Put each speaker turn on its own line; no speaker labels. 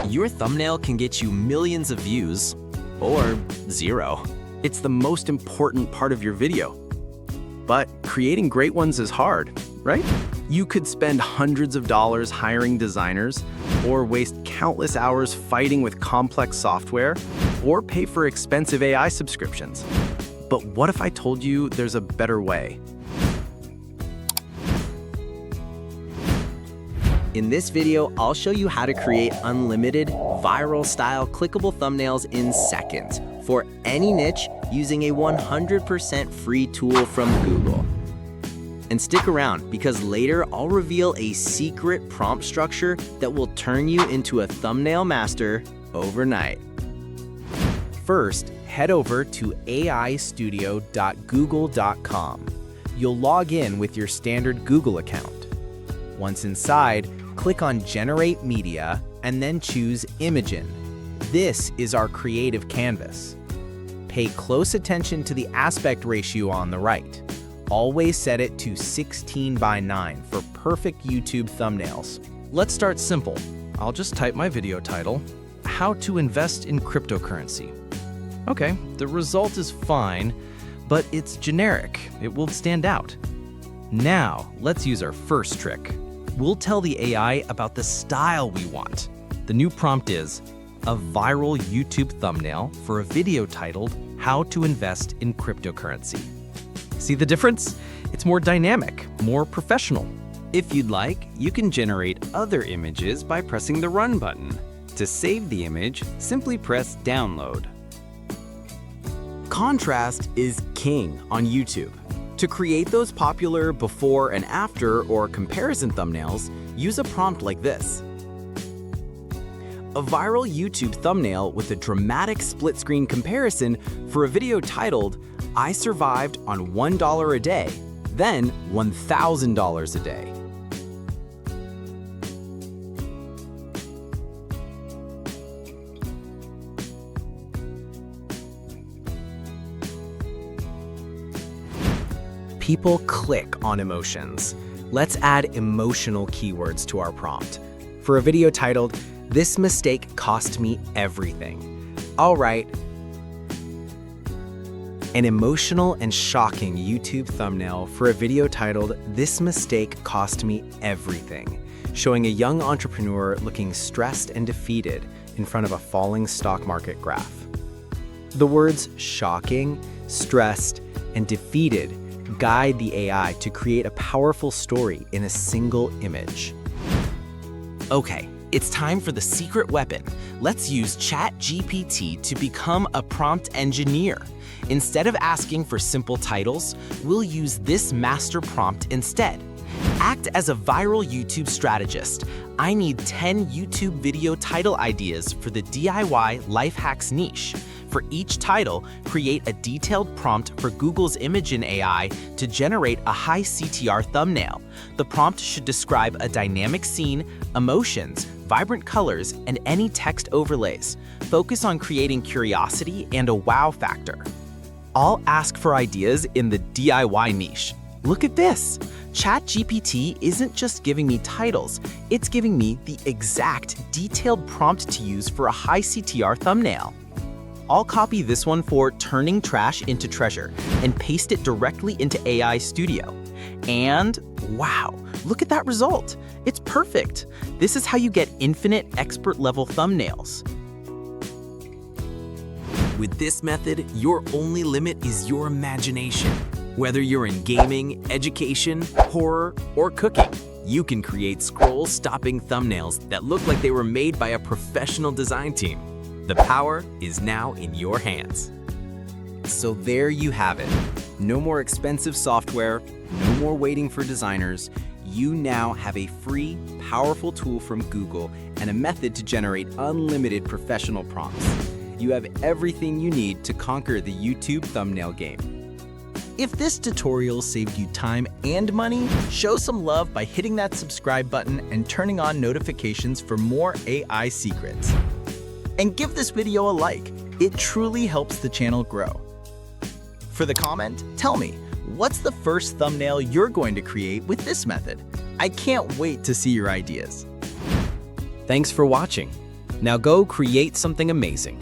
Your thumbnail can get you millions of views or zero.
It's the most important part of your video. But creating great ones is hard, right? You could spend hundreds of dollars hiring designers, or waste countless hours fighting with complex software, or pay for expensive AI subscriptions. But what if I told you there's a better way?
In this video, I'll show you how to create unlimited, viral-style clickable thumbnails in seconds for any niche using a 100% free tool from Google. And stick around, because later I'll reveal a secret prompt structure that will turn you into a thumbnail master overnight.
First, head over to aistudio.google.com. You'll log in with your standard Google account. Once inside, click on Generate Media and then choose Imagen. This is our creative canvas. Pay close attention to the aspect ratio on the right. Always set it to 16:9 for perfect YouTube thumbnails.
Let's start simple. I'll just type my video title, How to Invest in Cryptocurrency. Okay, the result is fine, but it's generic. It will stand out. Now, let's use our first trick. We'll tell the AI about the style we want. The new prompt is a viral YouTube thumbnail for a video titled How to Invest in Cryptocurrency. See the difference? It's more dynamic, more professional.
If you'd like, you can generate other images by pressing the Run button. To save the image, simply press Download. Contrast is king on YouTube. To create those popular before and after or comparison thumbnails, use a prompt like this. A viral YouTube thumbnail with a dramatic split-screen comparison for a video titled, I survived on $1 a day, then $1,000 a day.
People click on emotions. Let's add emotional keywords to our prompt. For a video titled, This Mistake Cost Me Everything, I'll write an emotional and shocking YouTube thumbnail for a video titled, This Mistake Cost Me Everything, showing a young entrepreneur looking stressed and defeated in front of a falling stock market graph. The words shocking, stressed, and defeated guide the AI to create a powerful story in a single image.
Okay, it's time for the secret weapon. Let's use ChatGPT to become a prompt engineer. Instead of asking for simple titles, we'll use this master prompt instead. Act as a viral YouTube strategist. I need 10 YouTube video title ideas for the DIY life hacks niche. For each title, create a detailed prompt for Google's Imagen AI to generate a high CTR thumbnail. The prompt should describe a dynamic scene, emotions, vibrant colors, and any text overlays. Focus on creating curiosity and a wow factor. I'll ask for ideas in the DIY niche. Look at this! ChatGPT isn't just giving me titles, it's giving me the exact detailed prompt to use for a high CTR thumbnail. I'll copy this one for turning trash into treasure and paste it directly into AI Studio. And wow, look at that result. It's perfect. This is how you get infinite expert-level thumbnails. With this method, your only limit is your imagination. Whether you're in gaming, education, horror, or cooking, you can create scroll-stopping thumbnails that look like they were made by a professional design team. The power is now in your hands. So there you have it. No more expensive software, no more waiting for designers. You now have a free, powerful tool from Google and a method to generate unlimited professional prompts. You have everything you need to conquer the YouTube thumbnail game.
If this tutorial saved you time and money, show some love by hitting that subscribe button and turning on notifications for more AI secrets. And give this video a like. It truly helps the channel grow. For the comment, tell me, what's the first thumbnail you're going to create with this method? I can't wait to see your ideas.
Thanks for watching.
Now go create something amazing.